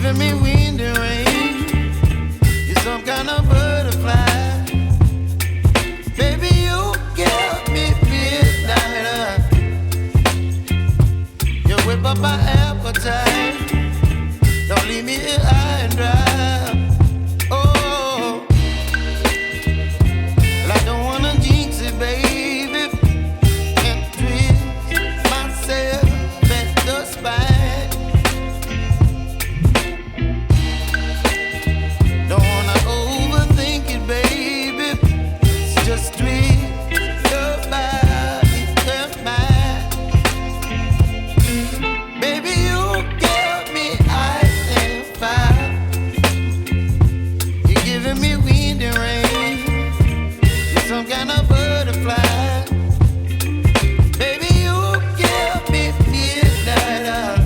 giving me wind and rain. You're some kind of butterfly. Baby, you give me midnight. You whip up my appetite. Don't leave me here high and dry. Oh, well, I don't wanna jinx it, baby. Can't twist myself at the spine. Don't wanna overthink it, baby. It's just twist your body and mine. Baby, you give me ice and fire. You're giving me wind and rain. You're some kind of butterfly. Baby, you give me midnight.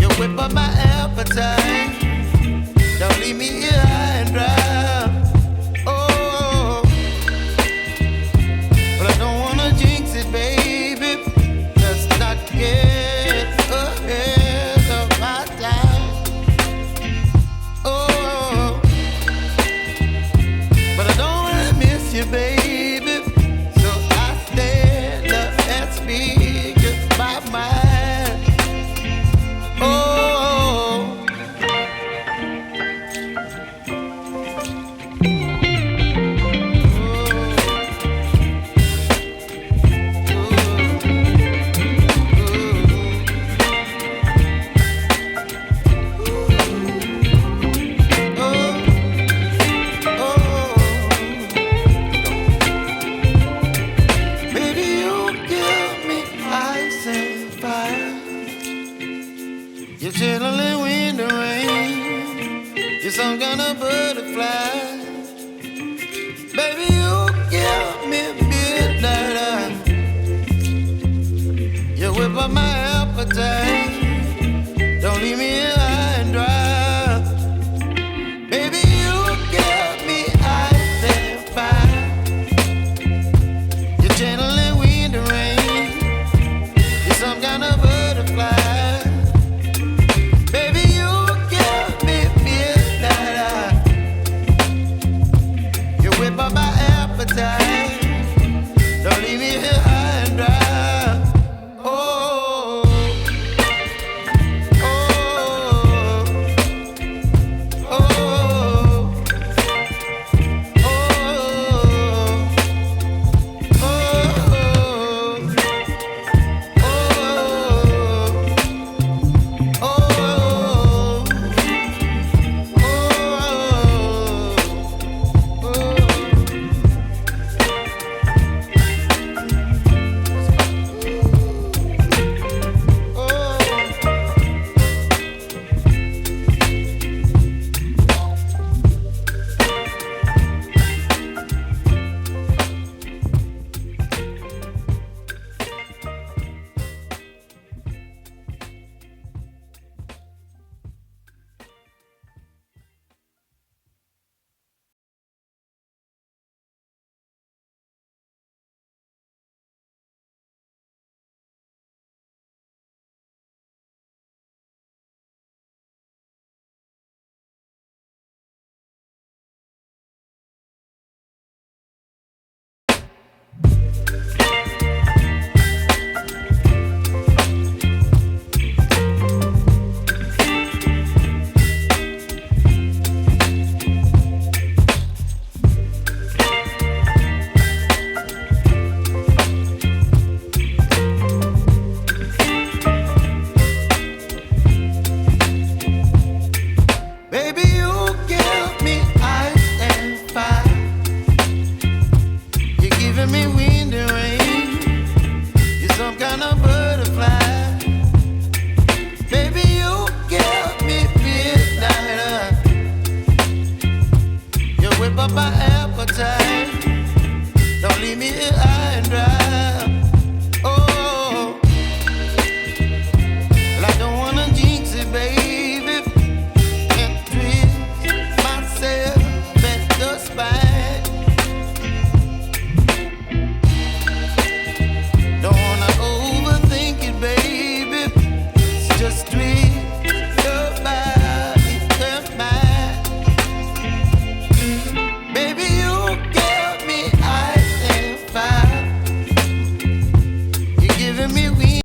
You whip up my appetite. Don't leave me here high and dry. Oh, but I don't wanna jinx it, baby. Let's not get ahead of my time. Oh, but I don't wanna miss you, baby. So I stand up and speak my mind. Oh. Baby, you give me ice and fire. You're chilling wind and rain. You're some kind of butterfly. Baby, you give me midnight. You whip up my appetite.